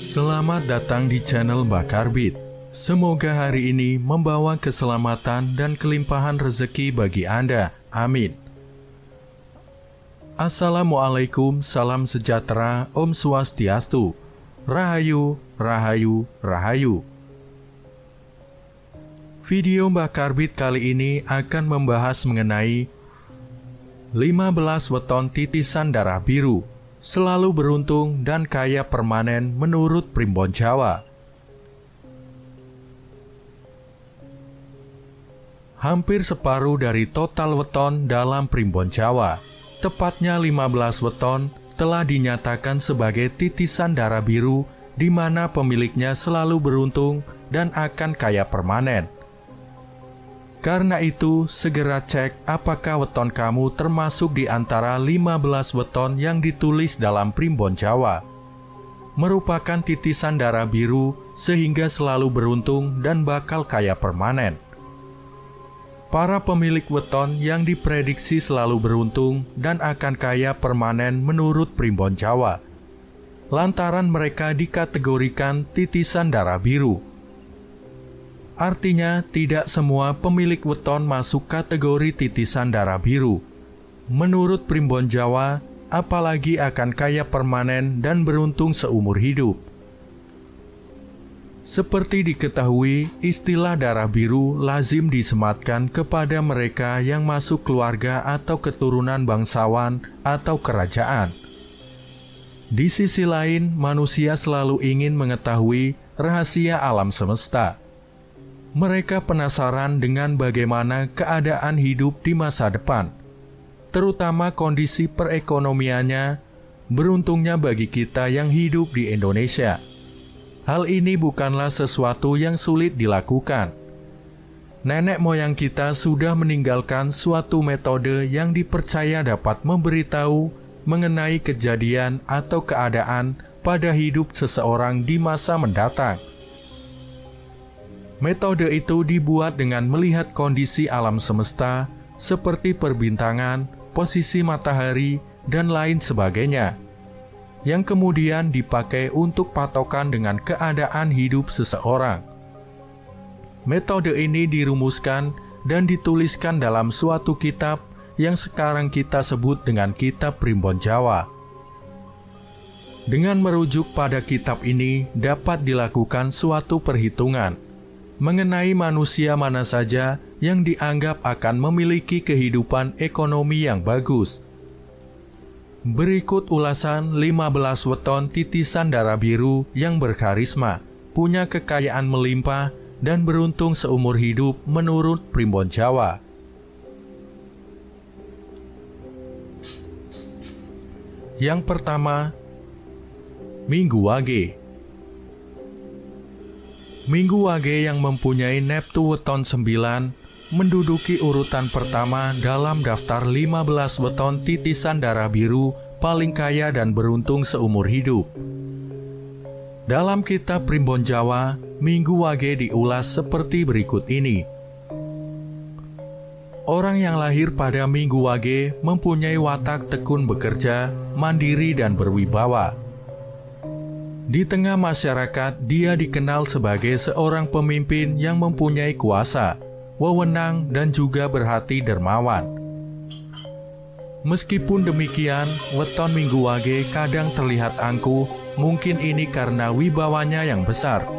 Selamat datang di channel Bakarbit. Semoga hari ini membawa keselamatan dan kelimpahan rezeki bagi Anda. Amin. Assalamualaikum, salam sejahtera, Om Swastiastu. Rahayu, Rahayu, Rahayu. Video Bakarbit kali ini akan membahas mengenai 15 weton titisan darah biru selalu beruntung dan kaya permanen menurut Primbon Jawa. Hampir separuh dari total weton dalam Primbon Jawa, tepatnya 15 weton, telah dinyatakan sebagai titisan darah biru di mana pemiliknya selalu beruntung dan akan kaya permanen. Karena itu, segera cek apakah weton kamu termasuk di antara 15 weton yang ditulis dalam Primbon Jawa. Merupakan titisan darah biru sehingga selalu beruntung dan bakal kaya permanen. Para pemilik weton yang diprediksi selalu beruntung dan akan kaya permanen menurut Primbon Jawa, lantaran mereka dikategorikan titisan darah biru. Artinya, tidak semua pemilik weton masuk kategori titisan darah biru. Menurut Primbon Jawa, apalagi akan kaya permanen dan beruntung seumur hidup. Seperti diketahui, istilah darah biru lazim disematkan kepada mereka yang masuk keluarga atau keturunan bangsawan atau kerajaan. Di sisi lain, manusia selalu ingin mengetahui rahasia alam semesta. Mereka penasaran dengan bagaimana keadaan hidup di masa depan, terutama kondisi perekonomiannya. Beruntungnya bagi kita yang hidup di Indonesia, hal ini bukanlah sesuatu yang sulit dilakukan. Nenek moyang kita sudah meninggalkan suatu metode yang dipercaya dapat memberitahu mengenai kejadian atau keadaan pada hidup seseorang di masa mendatang. Metode itu dibuat dengan melihat kondisi alam semesta seperti perbintangan, posisi matahari, dan lain sebagainya, yang kemudian dipakai untuk patokan dengan keadaan hidup seseorang. Metode ini dirumuskan dan dituliskan dalam suatu kitab yang sekarang kita sebut dengan Kitab Primbon Jawa. Dengan merujuk pada kitab ini dapat dilakukan suatu perhitungan mengenai manusia mana saja yang dianggap akan memiliki kehidupan ekonomi yang bagus. Berikut ulasan 15 weton titisan darah biru yang berkarisma, punya kekayaan melimpah, dan beruntung seumur hidup menurut Primbon Jawa. Yang pertama, Minggu Wage. Minggu Wage yang mempunyai neptu weton 9 menduduki urutan pertama dalam daftar 15 weton titisan darah biru paling kaya dan beruntung seumur hidup. Dalam kitab Primbon Jawa, Minggu Wage diulas seperti berikut ini. Orang yang lahir pada Minggu Wage mempunyai watak tekun bekerja, mandiri dan berwibawa. Di tengah masyarakat, dia dikenal sebagai seorang pemimpin yang mempunyai kuasa, wewenang, dan juga berhati dermawan. Meskipun demikian, weton Minggu Wage kadang terlihat angkuh, mungkin ini karena wibawanya yang besar.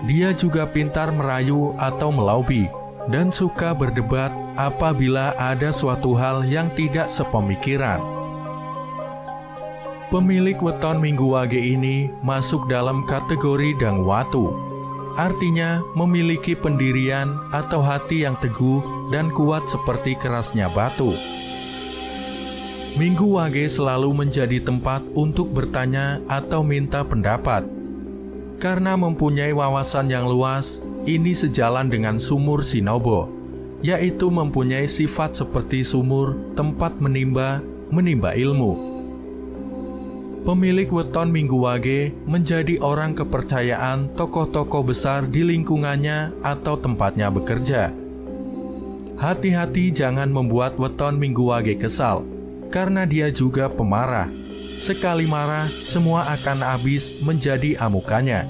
Dia juga pintar merayu atau melobi, dan suka berdebat apabila ada suatu hal yang tidak sepemikiran. Pemilik weton Minggu Wage ini masuk dalam kategori Dangwatu, artinya memiliki pendirian atau hati yang teguh dan kuat seperti kerasnya batu. Minggu Wage selalu menjadi tempat untuk bertanya atau minta pendapat. Karena mempunyai wawasan yang luas, ini sejalan dengan sumur Sinobo, yaitu mempunyai sifat seperti sumur, tempat menimba ilmu. Pemilik weton Minggu Wage menjadi orang kepercayaan tokoh-tokoh besar di lingkungannya atau tempatnya bekerja. Hati-hati jangan membuat weton Minggu Wage kesal, karena dia juga pemarah. Sekali marah, semua akan habis menjadi amukannya.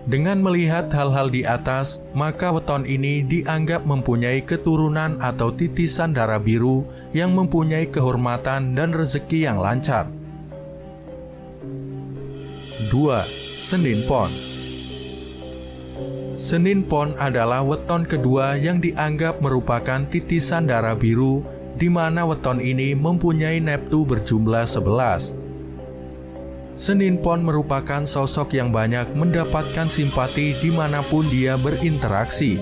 Dengan melihat hal-hal di atas, maka weton ini dianggap mempunyai keturunan atau titisan darah biru yang mempunyai kehormatan dan rezeki yang lancar. 2. Senin Pon. Senin Pon adalah weton kedua yang dianggap merupakan titisan darah biru, di mana weton ini mempunyai neptu berjumlah 11. Senin Pon merupakan sosok yang banyak mendapatkan simpati dimanapun dia berinteraksi.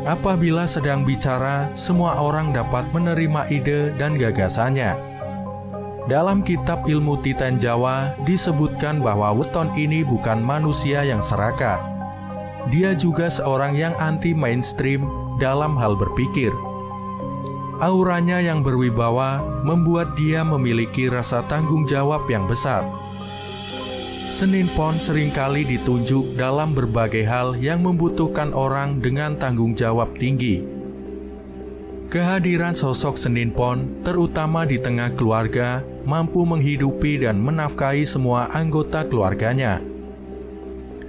Apabila sedang bicara, semua orang dapat menerima ide dan gagasannya. Dalam kitab ilmu Titan Jawa disebutkan bahwa weton ini bukan manusia yang serakah. Dia juga seorang yang anti mainstream dalam hal berpikir. Auranya yang berwibawa membuat dia memiliki rasa tanggung jawab yang besar. Senin Pon seringkali ditunjuk dalam berbagai hal yang membutuhkan orang dengan tanggung jawab tinggi. Kehadiran sosok Senin Pon, terutama di tengah keluarga, mampu menghidupi dan menafkahi semua anggota keluarganya.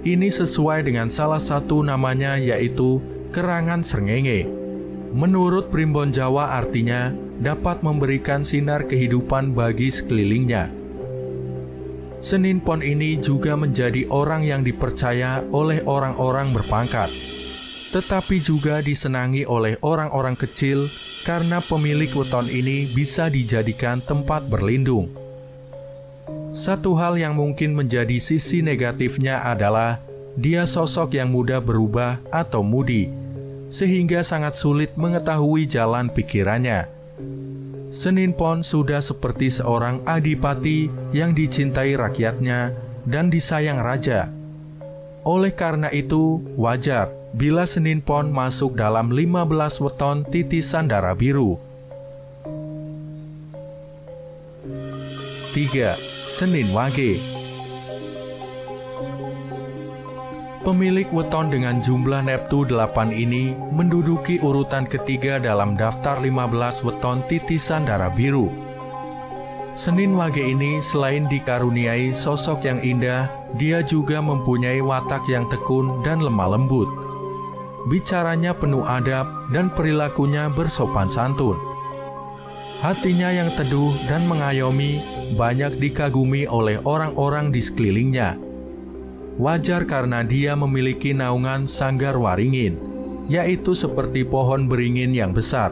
Ini sesuai dengan salah satu namanya, yaitu kerangan srengenge. Menurut primbon Jawa artinya dapat memberikan sinar kehidupan bagi sekelilingnya. Senin Pon ini juga menjadi orang yang dipercaya oleh orang-orang berpangkat, tetapi juga disenangi oleh orang-orang kecil karena pemilik weton ini bisa dijadikan tempat berlindung. Satu hal yang mungkin menjadi sisi negatifnya adalah dia sosok yang mudah berubah atau moody, sehingga sangat sulit mengetahui jalan pikirannya. Senin Pon sudah seperti seorang adipati yang dicintai rakyatnya dan disayang raja. Oleh karena itu, wajar bila Senin Pon masuk dalam 15 weton titisan darah biru. 3. Senin Wage. Pemilik weton dengan jumlah neptu 8 ini menduduki urutan ketiga dalam daftar 15 weton titisan darah biru. Senin Wage ini selain dikaruniai sosok yang indah, dia juga mempunyai watak yang tekun dan lemah lembut. Bicaranya penuh adab dan perilakunya bersopan santun. Hatinya yang teduh dan mengayomi banyak dikagumi oleh orang-orang di sekelilingnya. Wajar karena dia memiliki naungan sanggar waringin, yaitu seperti pohon beringin yang besar.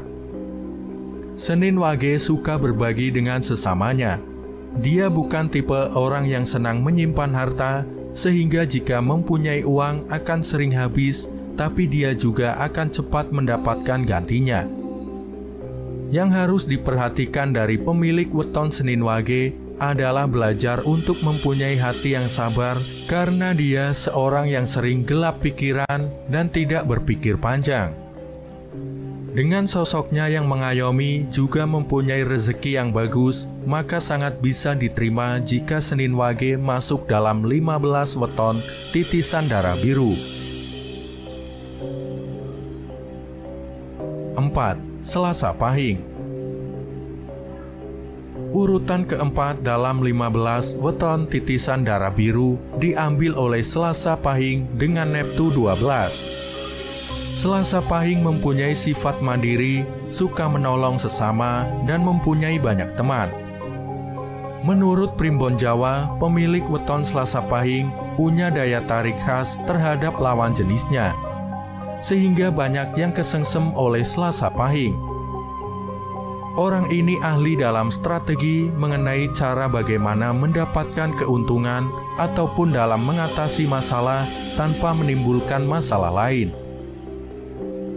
Senin Wage suka berbagi dengan sesamanya. Dia bukan tipe orang yang senang menyimpan harta, sehingga jika mempunyai uang akan sering habis, tapi dia juga akan cepat mendapatkan gantinya. Yang harus diperhatikan dari pemilik weton Senin Wage adalah belajar untuk mempunyai hati yang sabar, karena dia seorang yang sering gelap pikiran dan tidak berpikir panjang. Dengan sosoknya yang mengayomi juga mempunyai rezeki yang bagus, maka sangat bisa diterima jika Senin Wage masuk dalam 15 weton titisan darah biru. 4. Selasa Pahing. Urutan keempat dalam 15 weton titisan darah biru diambil oleh Selasa Pahing dengan neptu 12. Selasa Pahing mempunyai sifat mandiri, suka menolong sesama, dan mempunyai banyak teman. Menurut primbon Jawa, pemilik weton Selasa Pahing punya daya tarik khas terhadap lawan jenisnya, sehingga banyak yang kesengsem oleh Selasa Pahing. Orang ini ahli dalam strategi mengenai cara bagaimana mendapatkan keuntungan ataupun dalam mengatasi masalah tanpa menimbulkan masalah lain.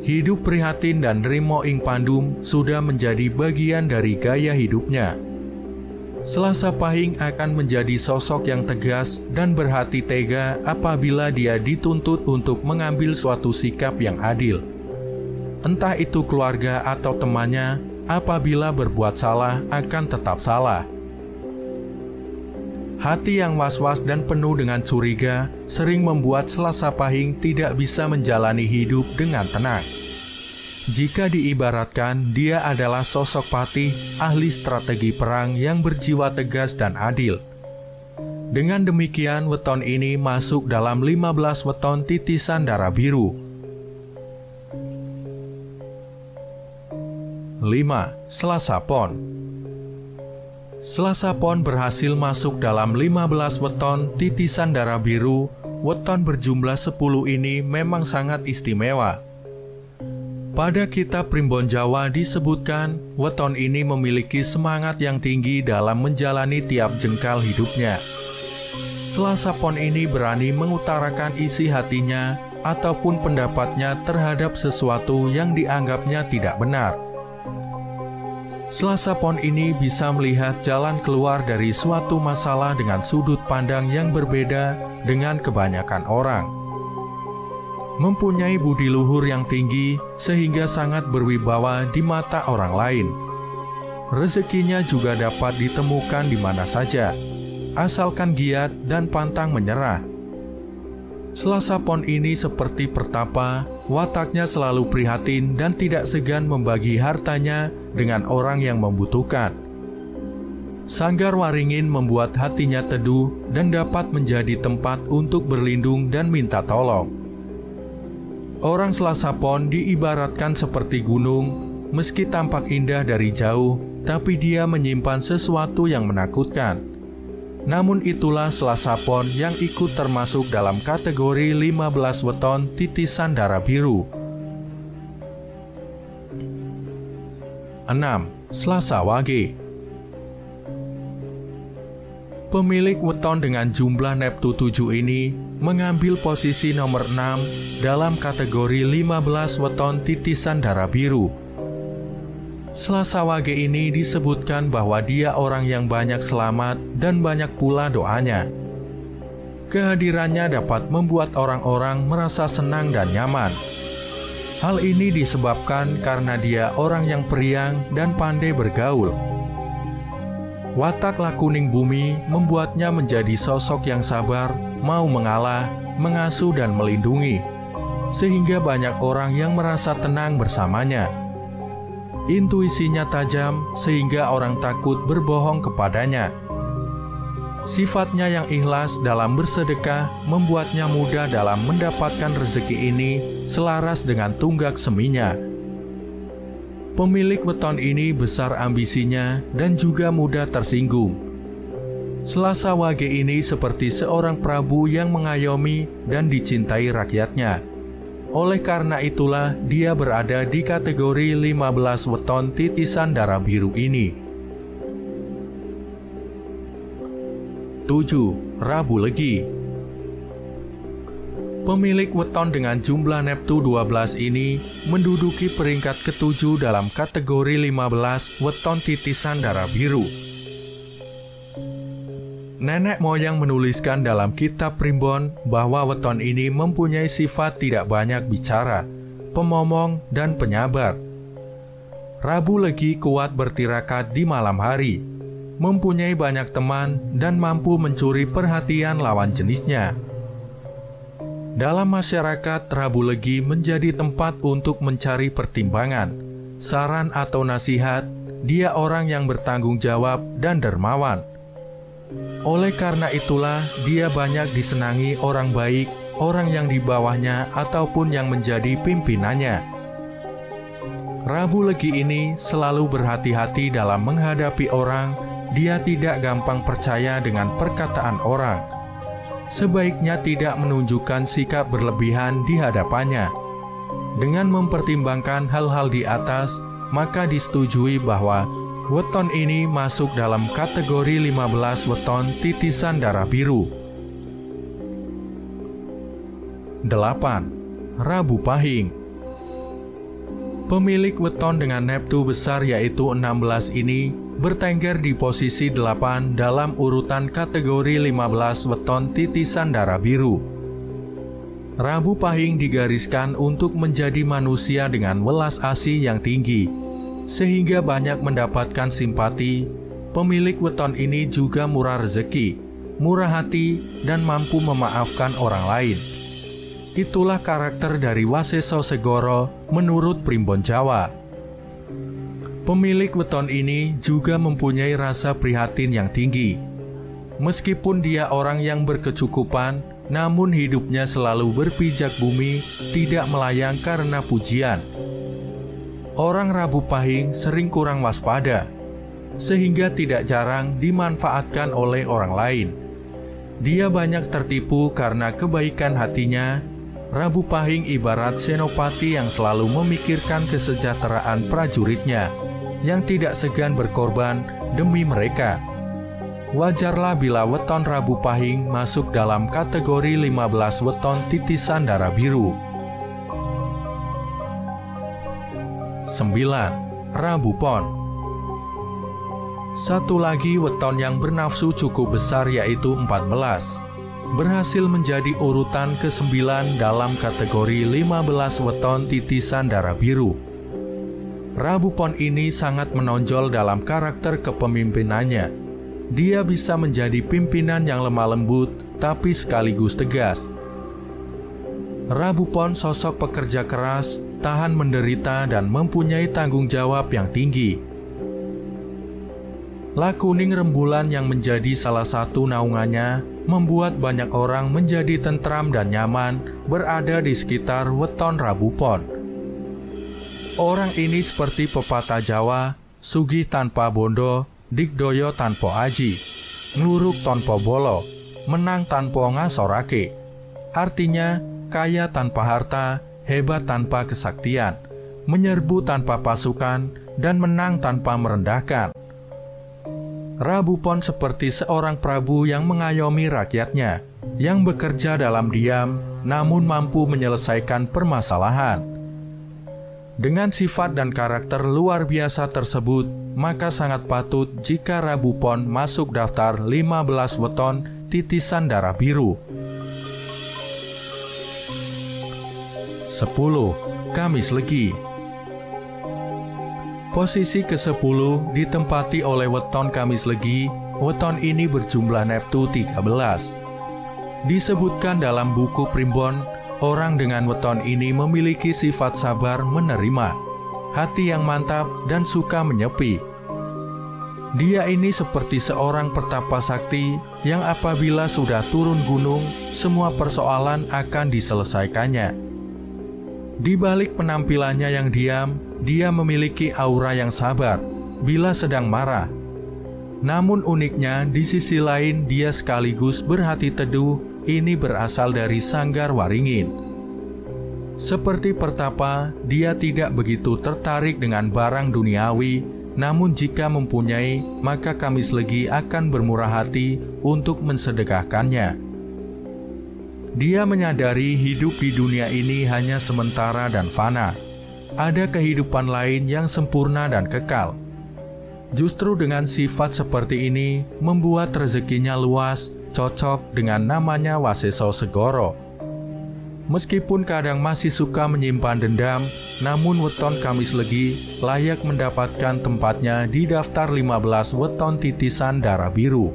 Hidup prihatin dan nrimo ing pandum sudah menjadi bagian dari gaya hidupnya. Selasa Pahing akan menjadi sosok yang tegas dan berhati tega apabila dia dituntut untuk mengambil suatu sikap yang adil. Entah itu keluarga atau temannya, apabila berbuat salah akan tetap salah. Hati yang was-was dan penuh dengan curiga sering membuat Selasa Pahing tidak bisa menjalani hidup dengan tenang. Jika diibaratkan, dia adalah sosok patih, ahli strategi perang yang berjiwa tegas dan adil. Dengan demikian, weton ini masuk dalam 15 weton titisan darah biru. 5. Selasa Pon. Selasa Pon berhasil masuk dalam 15 weton titisan darah biru. Weton berjumlah 10 ini memang sangat istimewa. Pada kitab Primbon Jawa disebutkan, weton ini memiliki semangat yang tinggi dalam menjalani tiap jengkal hidupnya. Selasa Pon ini berani mengutarakan isi hatinya ataupun pendapatnya terhadap sesuatu yang dianggapnya tidak benar. Selasa Pon ini bisa melihat jalan keluar dari suatu masalah dengan sudut pandang yang berbeda dengan kebanyakan orang. Mempunyai budi luhur yang tinggi sehingga sangat berwibawa di mata orang lain. Rezekinya juga dapat ditemukan di mana saja, asalkan giat dan pantang menyerah. Selasa Pon ini seperti pertapa, wataknya selalu prihatin dan tidak segan membagi hartanya dengan orang yang membutuhkan. Sanggar Waringin membuat hatinya teduh dan dapat menjadi tempat untuk berlindung dan minta tolong. Orang Selasa Pon diibaratkan seperti gunung, meski tampak indah dari jauh, tapi dia menyimpan sesuatu yang menakutkan. Namun itulah Selasa Pon yang ikut termasuk dalam kategori 15 weton titisan darah biru. 6. Selasa Wage. Pemilik weton dengan jumlah Neptu 7 ini mengambil posisi nomor 6 dalam kategori 15 weton titisan darah biru. Selasa Wage ini disebutkan bahwa dia orang yang banyak selamat dan banyak pula doanya. Kehadirannya dapat membuat orang-orang merasa senang dan nyaman. Hal ini disebabkan karena dia orang yang periang dan pandai bergaul. Watak lakuning bumi membuatnya menjadi sosok yang sabar, mau mengalah, mengasuh dan melindungi, sehingga banyak orang yang merasa tenang bersamanya. Intuisinya tajam sehingga orang takut berbohong kepadanya. Sifatnya yang ikhlas dalam bersedekah membuatnya mudah dalam mendapatkan rezeki ini selaras dengan tunggak seminya. Pemilik weton ini besar ambisinya dan juga mudah tersinggung. Selasa Wage ini seperti seorang prabu yang mengayomi dan dicintai rakyatnya. Oleh karena itulah dia berada di kategori 15 weton titisan darah biru ini. 7. Rabu Legi. Pemilik weton dengan jumlah Neptu 12 ini menduduki peringkat ke-7 dalam kategori 15 weton titisan darah biru. Nenek moyang menuliskan dalam kitab Primbon bahwa weton ini mempunyai sifat tidak banyak bicara, pemomong, dan penyabar. Rabu Legi kuat bertirakat di malam hari, mempunyai banyak teman, dan mampu mencuri perhatian lawan jenisnya. Dalam masyarakat, Rabu Legi menjadi tempat untuk mencari pertimbangan, saran atau nasihat. Dia orang yang bertanggung jawab dan dermawan. Oleh karena itulah, dia banyak disenangi orang baik, orang yang di bawahnya ataupun yang menjadi pimpinannya. Rabu Legi ini selalu berhati-hati dalam menghadapi orang. Dia tidak gampang percaya dengan perkataan orang. Sebaiknya tidak menunjukkan sikap berlebihan di hadapannya. Dengan mempertimbangkan hal-hal di atas, maka disetujui bahwa weton ini masuk dalam kategori 15 weton titisan darah biru. 8. Rabu Pahing. Pemilik weton dengan Neptu besar yaitu 16 ini bertengger di posisi 8 dalam urutan kategori 15 weton titisan darah biru. Rabu Pahing digariskan untuk menjadi manusia dengan welas asih yang tinggi, sehingga banyak mendapatkan simpati. Pemilik weton ini juga murah rezeki, murah hati, dan mampu memaafkan orang lain. Itulah karakter dari Waseso Segoro menurut Primbon Jawa. Pemilik weton ini juga mempunyai rasa prihatin yang tinggi. Meskipun dia orang yang berkecukupan, namun hidupnya selalu berpijak bumi, tidak melayang karena pujian. Orang Rabu Pahing sering kurang waspada, sehingga tidak jarang dimanfaatkan oleh orang lain. Dia banyak tertipu karena kebaikan hatinya. Rabu Pahing ibarat senopati yang selalu memikirkan kesejahteraan prajuritnya, yang tidak segan berkorban demi mereka. Wajarlah bila weton Rabu Pahing masuk dalam kategori 15 weton titisan darah biru. 9. Rabu Pon. Satu lagi weton yang bernafsu cukup besar yaitu 14. Berhasil menjadi urutan ke-9 dalam kategori 15 weton titisan darah biru. Rabu Pon ini sangat menonjol dalam karakter kepemimpinannya. Dia bisa menjadi pimpinan yang lemah lembut tapi sekaligus tegas. Rabu Pon sosok pekerja keras, tahan menderita dan mempunyai tanggung jawab yang tinggi. Lakuning rembulan yang menjadi salah satu naungannya membuat banyak orang menjadi tentram dan nyaman berada di sekitar weton Rabu Pon. Orang ini seperti pepatah Jawa, sugih tanpa bondo, digdoyo tanpa aji, ngluruk tanpa bolo, menang tanpa ngasorake. Artinya, kaya tanpa harta, hebat tanpa kesaktian, menyerbu tanpa pasukan, dan menang tanpa merendahkan. Rabu Pon seperti seorang prabu yang mengayomi rakyatnya, yang bekerja dalam diam, namun mampu menyelesaikan permasalahan. Dengan sifat dan karakter luar biasa tersebut, maka sangat patut jika Rabu Pon masuk daftar 15 weton titisan darah biru. 10. Kamis Legi. Posisi ke-10 ditempati oleh weton Kamis Legi. Weton ini berjumlah neptu 13. Disebutkan dalam buku Primbon, orang dengan weton ini memiliki sifat sabar menerima, hati yang mantap dan suka menyepi. Dia ini seperti seorang pertapa sakti yang apabila sudah turun gunung, semua persoalan akan diselesaikannya. Di balik penampilannya yang diam, dia memiliki aura yang sabar bila sedang marah. Namun uniknya, di sisi lain dia sekaligus berhati teduh. Ini berasal dari Sanggar Waringin. Seperti pertapa, dia tidak begitu tertarik dengan barang duniawi. Namun jika mempunyai, maka Kamis Legi akan bermurah hati untuk mensedekahkannya. Dia menyadari hidup di dunia ini hanya sementara dan fana. Ada kehidupan lain yang sempurna dan kekal. Justru dengan sifat seperti ini membuat rezekinya luas, cocok dengan namanya Waseso Segoro. Meskipun kadang masih suka menyimpan dendam, namun weton Kamis Legi layak mendapatkan tempatnya di daftar 15 weton titisan darah biru.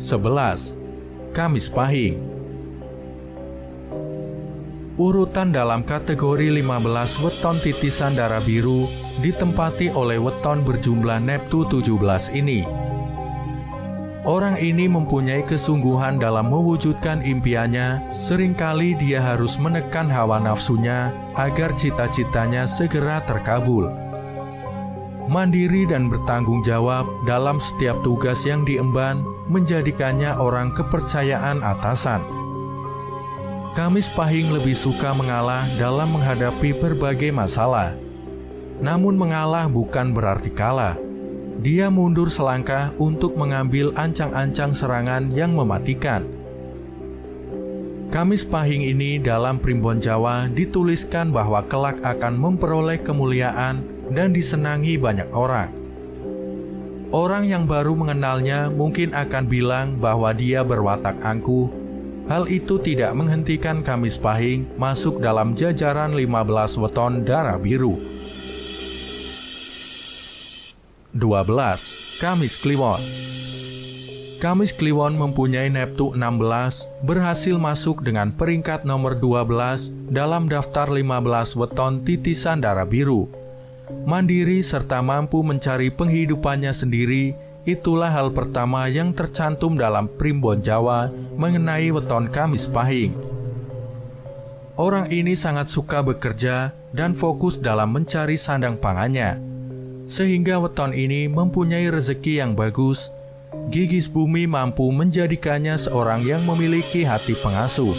11. Kamis Pahing. Urutan dalam kategori 15 weton titisan darah biru ditempati oleh weton berjumlah neptu 17 ini. Orang ini mempunyai kesungguhan dalam mewujudkan impiannya. Seringkali dia harus menekan hawa nafsunya agar cita-citanya segera terkabul. Mandiri dan bertanggung jawab dalam setiap tugas yang diemban menjadikannya orang kepercayaan atasan. Kamis Pahing lebih suka mengalah dalam menghadapi berbagai masalah. Namun mengalah bukan berarti kalah. Dia mundur selangkah untuk mengambil ancang-ancang serangan yang mematikan. Kamis Pahing ini dalam Primbon Jawa dituliskan bahwa kelak akan memperoleh kemuliaan dan disenangi banyak orang. Orang yang baru mengenalnya mungkin akan bilang bahwa dia berwatak angkuh. Hal itu tidak menghentikan Kamis Pahing masuk dalam jajaran 15 weton darah biru. 12. Kamis Kliwon. Kamis Kliwon mempunyai Neptu 16, berhasil masuk dengan peringkat nomor 12 dalam daftar 15 weton titisan darah biru. Mandiri serta mampu mencari penghidupannya sendiri, itulah hal pertama yang tercantum dalam Primbon Jawa mengenai weton Kamis Pahing. Orang ini sangat suka bekerja dan fokus dalam mencari sandang pangannya, sehingga weton ini mempunyai rezeki yang bagus. Gigis bumi mampu menjadikannya seorang yang memiliki hati pengasuh.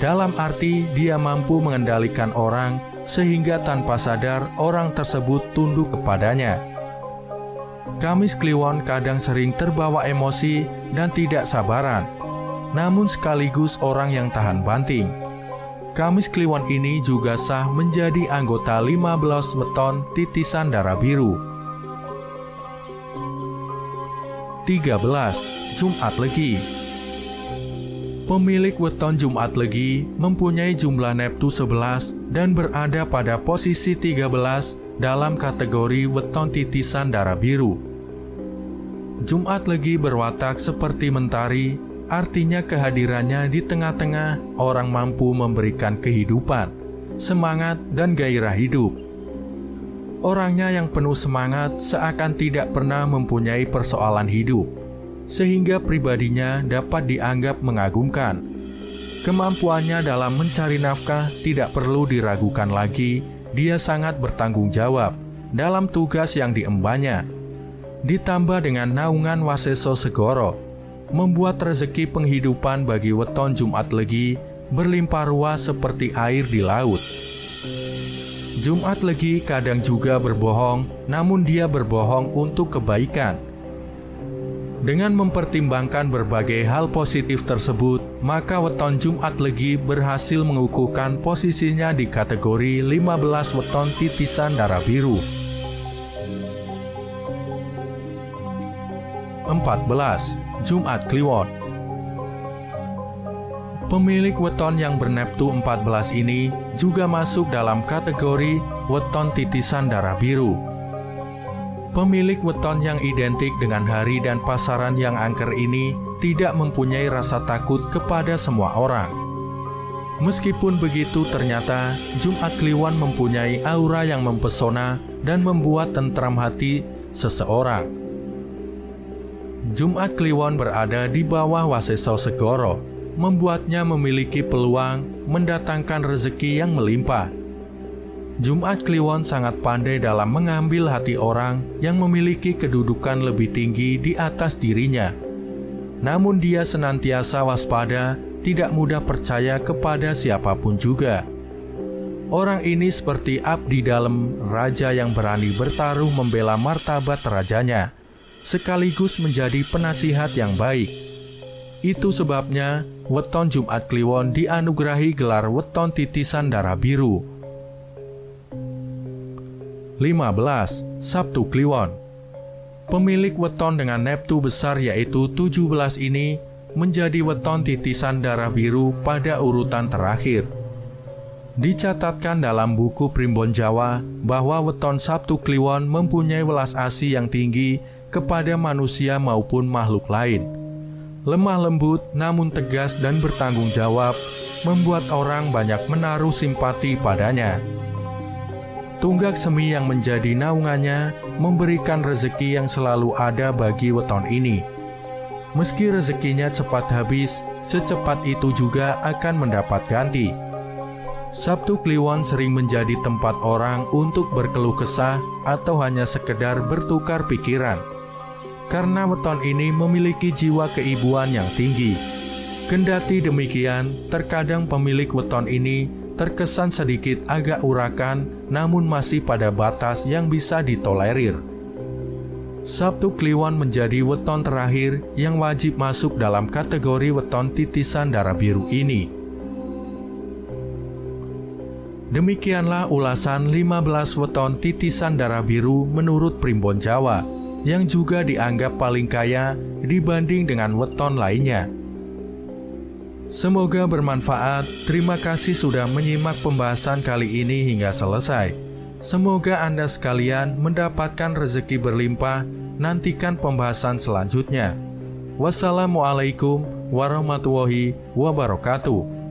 Dalam arti dia mampu mengendalikan orang sehingga tanpa sadar orang tersebut tunduk kepadanya. Kamis Kliwon kadang sering terbawa emosi dan tidak sabaran, namun sekaligus orang yang tahan banting. Kamis Kliwon ini juga sah menjadi anggota 15 weton titisan darah biru. 13. Jumat Legi. Pemilik weton Jumat Legi mempunyai jumlah Neptu 11 dan berada pada posisi 13 dalam kategori weton titisan darah biru. Jumat Legi berwatak seperti mentari, artinya kehadirannya di tengah-tengah orang mampu memberikan kehidupan, semangat, dan gairah hidup. Orangnya yang penuh semangat seakan tidak pernah mempunyai persoalan hidup, sehingga pribadinya dapat dianggap mengagumkan. Kemampuannya dalam mencari nafkah tidak perlu diragukan lagi, dia sangat bertanggung jawab dalam tugas yang diembannya. Ditambah dengan naungan Waseso Segoro, membuat rezeki penghidupan bagi weton Jumat Legi berlimpah ruah seperti air di laut. Jumat Legi kadang juga berbohong, namun dia berbohong untuk kebaikan. Dengan mempertimbangkan berbagai hal positif tersebut, maka weton Jumat Legi berhasil mengukuhkan posisinya di kategori 15 weton titisan darah biru. 14. Jumat Kliwon. Pemilik weton yang berneptu 14 ini juga masuk dalam kategori weton titisan darah biru. Pemilik weton yang identik dengan hari dan pasaran yang angker ini tidak mempunyai rasa takut kepada semua orang. Meskipun begitu, ternyata Jumat Kliwon mempunyai aura yang mempesona dan membuat tentram hati seseorang. Jumat Kliwon berada di bawah Waseso Segoro, membuatnya memiliki peluang mendatangkan rezeki yang melimpah. Jumat Kliwon sangat pandai dalam mengambil hati orang yang memiliki kedudukan lebih tinggi di atas dirinya. Namun dia senantiasa waspada, tidak mudah percaya kepada siapapun juga. Orang ini seperti abdi dalam raja yang berani bertaruh membela martabat rajanya, sekaligus menjadi penasihat yang baik. Itu sebabnya weton Jumat Kliwon dianugerahi gelar weton titisan darah biru. 15. Sabtu Kliwon. Pemilik weton dengan neptu besar yaitu 17 ini menjadi weton titisan darah biru pada urutan terakhir. Dicatatkan dalam buku Primbon Jawa bahwa weton Sabtu Kliwon mempunyai welas asih yang tinggi kepada manusia maupun makhluk lain. Lemah lembut namun tegas dan bertanggung jawab, membuat orang banyak menaruh simpati padanya. Tunggak semi yang menjadi naungannya memberikan rezeki yang selalu ada bagi weton ini. Meski rezekinya cepat habis, secepat itu juga akan mendapat ganti. Sabtu Kliwon sering menjadi tempat orang untuk berkeluh kesah atau hanya sekedar bertukar pikiran. Karena weton ini memiliki jiwa keibuan yang tinggi. Kendati demikian, terkadang pemilik weton ini terkesan sedikit agak urakan, namun masih pada batas yang bisa ditolerir. Sabtu Kliwon menjadi weton terakhir yang wajib masuk dalam kategori weton titisan darah biru ini. Demikianlah ulasan 15 weton titisan darah biru menurut Primbon Jawa, yang juga dianggap paling kaya dibanding dengan weton lainnya. Semoga bermanfaat. Terima kasih sudah menyimak pembahasan kali ini hingga selesai. Semoga Anda sekalian mendapatkan rezeki berlimpah. Nantikan pembahasan selanjutnya. Wassalamualaikum warahmatullahi wabarakatuh.